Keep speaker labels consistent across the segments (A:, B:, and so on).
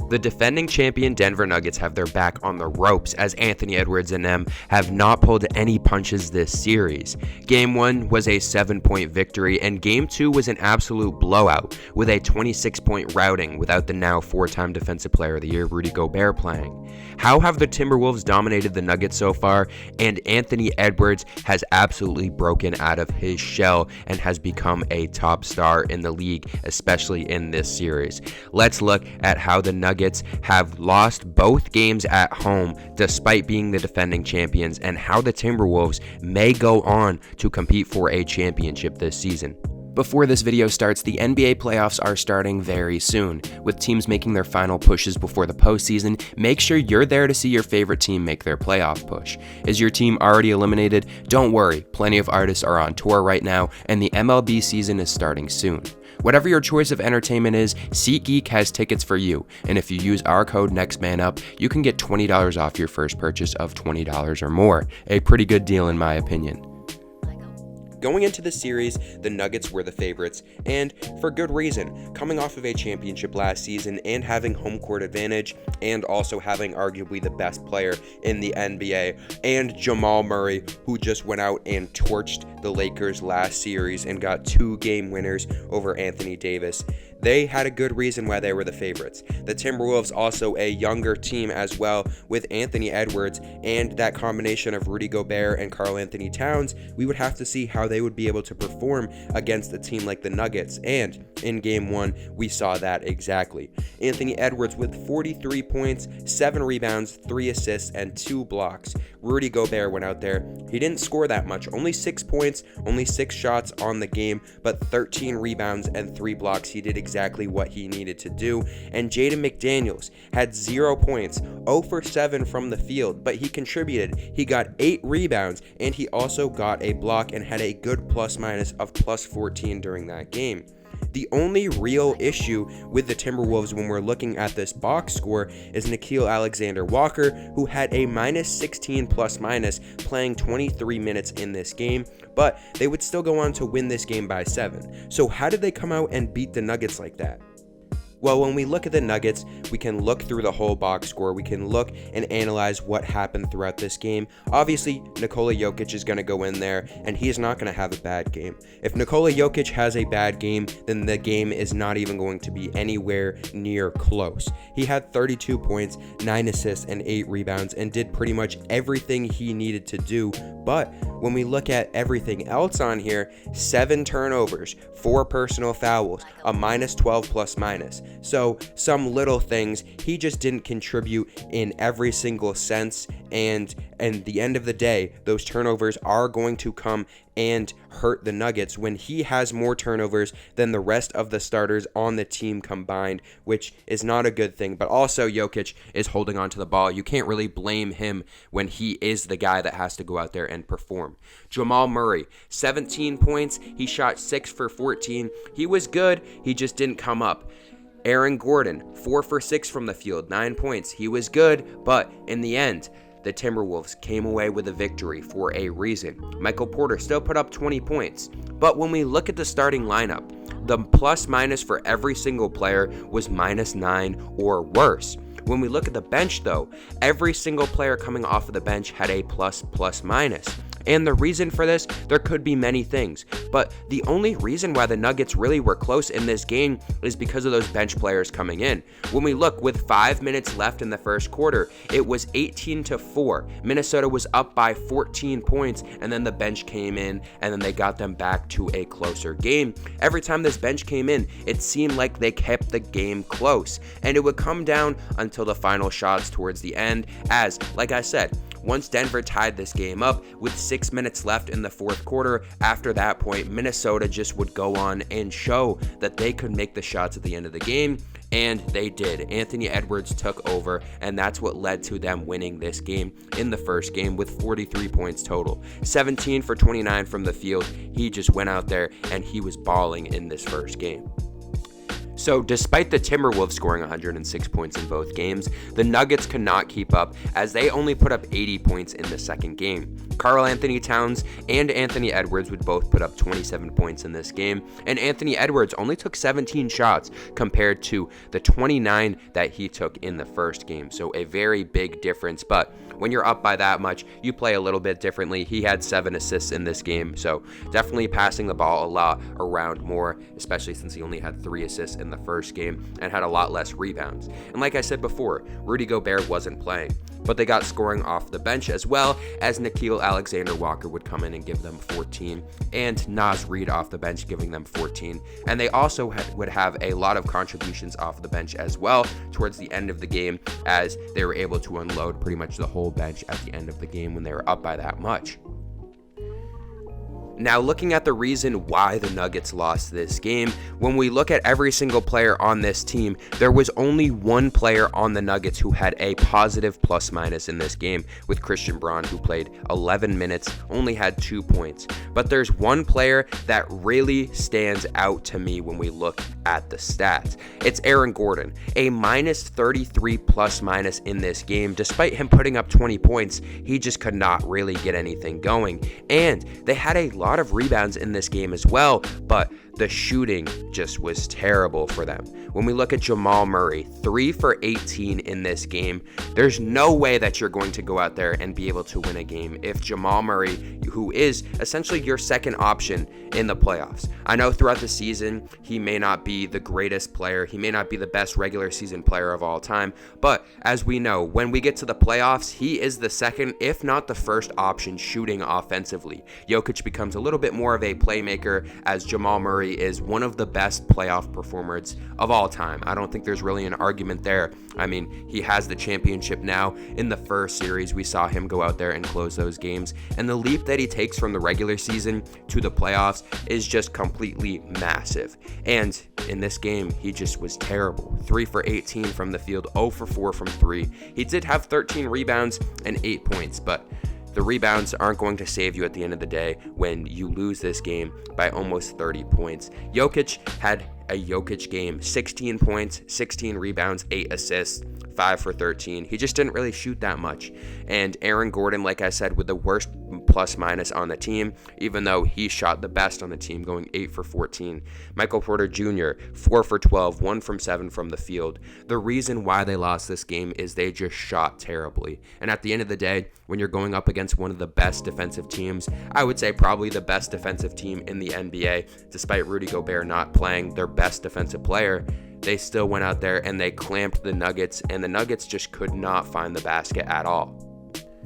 A: The defending champion Denver Nuggets have their back on the ropes as Anthony Edwards and them have not pulled any punches this series. Game 1 was a 7-point victory and Game 2 was an absolute blowout with a 26-point routing without the now 4-time Defensive Player of the Year Rudy Gobert playing. How have the Timberwolves dominated the Nuggets so far? And Anthony Edwards has absolutely broken out of his shell and has become a top star in the league, especially in this series. Let's look at how the Nuggets have lost both games at home despite being the defending champions, and how the Timberwolves may go on to compete for a championship this season. Before this video starts, the NBA playoffs are starting very soon, with teams making their final pushes before the postseason. Make sure you're there to see your favorite team make their playoff push. Is your team already eliminated? Don't worry, plenty of artists are on tour right now, and the MLB season is starting soon. Whatever your choice of entertainment is, SeatGeek has tickets for you, and if you use our code NEXTMANUP, you can get $20 off your first purchase of $20 or more. A pretty good deal in my opinion. Going into the series, the Nuggets were the favorites, and for good reason. Coming off of a championship last season and having home court advantage, and also having arguably the best player in the NBA, and Jamal Murray, who just went out and torched the Lakers last series and got 2 game winners over Anthony Davis. They had a good reason why they were the favorites. The Timberwolves also a younger team as well, with Anthony Edwards and that combination of Rudy Gobert and Karl Anthony Towns. We would have to see how they would be able to perform against a team like the Nuggets, and in Game 1 we saw that exactly. Anthony Edwards with 43 points, 7 rebounds, 3 assists, and 2 blocks. Rudy Gobert went out there. He didn't score that much, only 6 points, only 6 shots on the game, but 13 rebounds and 3 blocks. He did exactly what he needed to do. And Jaden McDaniels had 0 points, 0 for 7 from the field, but he contributed. He got 8 rebounds, and he also got a block and had a good plus-minus of plus 14 during that game. The only real issue with the Timberwolves when we're looking at this box score is Nickeil Alexander-Walker, who had a minus 16 plus-minus, playing 23 minutes in this game, but they would still go on to win this game by 7. So how did they come out and beat the Nuggets like that? Well, when we look at the Nuggets, we can look through the whole box score. We can look and analyze what happened throughout this game. Obviously, Nikola Jokic is going to go in there, and he is not going to have a bad game. If Nikola Jokic has a bad game, then the game is not even going to be anywhere near close. He had 32 points, 9 assists, and 8 rebounds, and did pretty much everything he needed to do. But when we look at everything else on here, 7 turnovers, 4 personal fouls, a minus 12 plus-minus. So some little things, he just didn't contribute in every single sense, and at the end of the day, those turnovers are going to come and hurt the Nuggets when he has more turnovers than the rest of the starters on the team combined, which is not a good thing. But also Jokic is holding on to the ball. You can't really blame him when he is the guy that has to go out there and perform. Jamal Murray, 17 points. He shot 6 for 14. He was good. He just didn't come up. Aaron Gordon, 4 for 6 from the field, 9 points. He was good, but in the end, the Timberwolves came away with a victory for a reason. Michael Porter still put up 20 points. But when we look at the starting lineup, the plus-minus for every single player was minus 9 or worse. When we look at the bench, though, every single player coming off of the bench had a plus-minus. And the reason for this, there could be many things, but the only reason why the Nuggets really were close in this game is because of those bench players coming in. When we look, with 5 minutes left in the first quarter, it was 18-4. Minnesota was up by 14 points, and then the bench came in, and then they got them back to a closer game. Every time this bench came in, it seemed like they kept the game close, and it would come down until the final shots towards the end, as, like I said, once Denver tied this game up with 6 minutes left in the fourth quarter, after that point, Minnesota just would go on and show that they could make the shots at the end of the game, and they did. Anthony Edwards took over, and that's what led to them winning this game in the first game with 43 points total. 17 for 29 from the field. He just went out there, and he was balling in this first game. So despite the Timberwolves scoring 106 points in both games, the Nuggets could not keep up as they only put up 80 points in the second game. Karl Anthony Towns and Anthony Edwards would both put up 27 points in this game, and Anthony Edwards only took 17 shots compared to the 29 that he took in the first game. So a very big difference, but when you're up by that much, you play a little bit differently. He had 7 assists in this game, so definitely passing the ball a lot around more, especially since he only had 3 assists in the first game and had a lot less rebounds. And like I said before, Rudy Gobert wasn't playing, but they got scoring off the bench as well, as Nickeil Alexander-Walker would come in and give them 14, and Naz Reid off the bench giving them 14. And they also would have a lot of contributions off the bench as well towards the end of the game, as they were able to unload pretty much the whole bench at the end of the game when they were up by that much. Now, looking at the reason why the Nuggets lost this game, when we look at every single player on this team, there was only one player on the Nuggets who had a positive plus-minus in this game, with Christian Braun, who played 11 minutes, only had 2 points. But there's one player that really stands out to me when we look at the stats. It's Aaron Gordon, a minus 33 plus-minus in this game. Despite him putting up 20 points, he just could not really get anything going. And they had a lot of rebounds in this game as well, but the shooting just was terrible for them. When we look at Jamal Murray, 3 for 18 in this game, there's no way that you're going to go out there and be able to win a game if Jamal Murray, who is essentially your second option in the playoffs. I know throughout the season, he may not be the greatest player, he may not be the best regular season player of all time, but as we know, when we get to the playoffs, he is the second, if not the first option shooting offensively. Jokic becomes a little bit more of a playmaker, as Jamal Murray is one of the best playoff performers of all time. I don't think there's really an argument there. I mean, he has the championship now. In the first series, we saw him go out there and close those games, and the leap that he takes from the regular season to the playoffs is just completely massive. And in this game, he just was terrible. 3 for 18 from the field, 0 for 4 from 3. He did have 13 rebounds and 8 points, but the rebounds aren't going to save you at the end of the day when you lose this game by almost 30 points. Jokic had a Jokic game, 16 points, 16 rebounds, 8 assists, 5 for 13. He just didn't really shoot that much. And Aaron Gordon, like I said, with the worst plus minus on the team, even though he shot the best on the team, going 8 for 14. Michael Porter Jr., 4 for 12, 1 from 7 from the field. The reason why they lost this game is they just shot terribly. And at the end of the day, when you're going up against one of the best defensive teams, I would say probably the best defensive team in the NBA, despite Rudy Gobert not playing their best defensive player, they still went out there and they clamped the Nuggets, and the Nuggets just could not find the basket at all.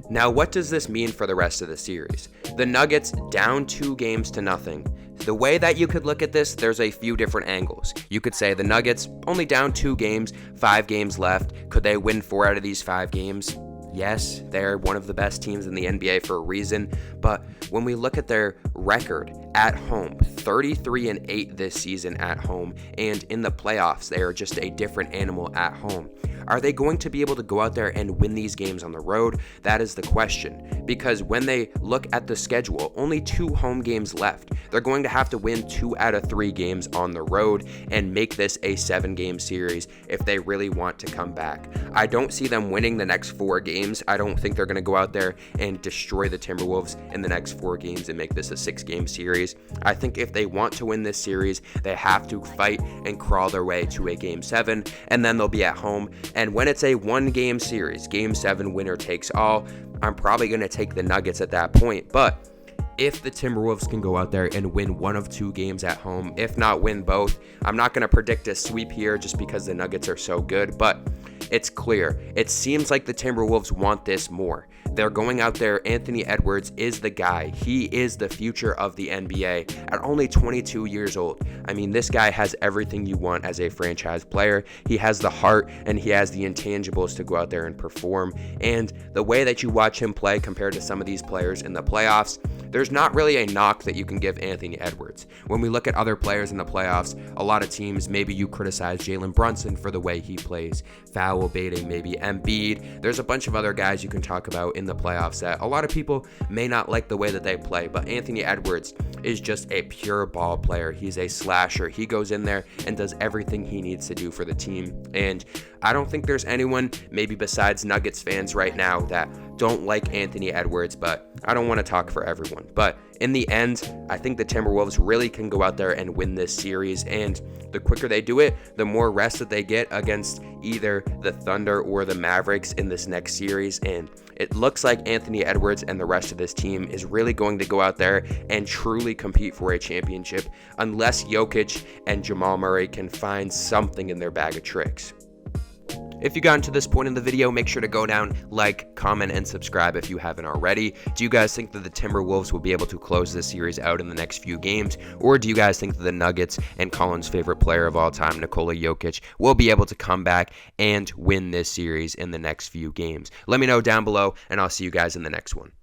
A: Now, what does this mean for the rest of the series? The Nuggets down 2 games to nothing. The way that you could look at this, there's a few different angles. You could say the Nuggets only down 2 games, 5 games left. Could they win 4 out of these 5 games? Yes, they're one of the best teams in the NBA for a reason, but when we look at their record at home, 33-8 this season at home, and in the playoffs, they are just a different animal at home. Are they going to be able to go out there and win these games on the road? That is the question, because when they look at the schedule, only 2 home games left. They're going to have to win 2 out of 3 games on the road and make this a 7-game series if they really want to come back. I don't see them winning the next 4 games. I don't think they're going to go out there and destroy the Timberwolves in the next 4 games and make this a 6-game series. I think if they want to win this series, they have to fight and crawl their way to a Game 7, and then they'll be at home. And when it's a 1-game series, Game 7 winner takes all, I'm probably going to take the Nuggets at that point. But if the Timberwolves can go out there and win 1 of 2 games at home, if not win both, I'm not going to predict a sweep here just because the Nuggets are so good, but it's clear. It seems like the Timberwolves want this more. They're going out there. Anthony Edwards is the guy. He is the future of the NBA at only 22 years old. I mean, this guy has everything you want as a franchise player. He has the heart and he has the intangibles to go out there and perform. And the way that you watch him play compared to some of these players in the playoffs, there's not really a knock that you can give Anthony Edwards. When we look at other players in the playoffs, a lot of teams, maybe you criticize Jalen Brunson for the way he plays, foul double baiting maybe Embiid. There's a bunch of other guys you can talk about in the playoffs that a lot of people may not like the way that they play, but Anthony Edwards is just a pure ball player. He's a slasher. He goes in there and does everything he needs to do for the team. And I don't think there's anyone, maybe besides Nuggets fans right now, that don't like Anthony Edwards, but I don't want to talk for everyone. But in the end, I think the Timberwolves really can go out there and win this series, and the quicker they do it, the more rest that they get against either the Thunder or the Mavericks in this next series. And it looks like Anthony Edwards and the rest of this team is really going to go out there and truly compete for a championship, unless Jokic and Jamal Murray can find something in their bag of tricks. If you got to this point in the video, make sure to go down, like, comment, and subscribe if you haven't already. Do you guys think that the Timberwolves will be able to close this series out in the next few games? Or do you guys think that the Nuggets and Colin's favorite player of all time, Nikola Jokic, will be able to come back and win this series in the next few games? Let me know down below, and I'll see you guys in the next one.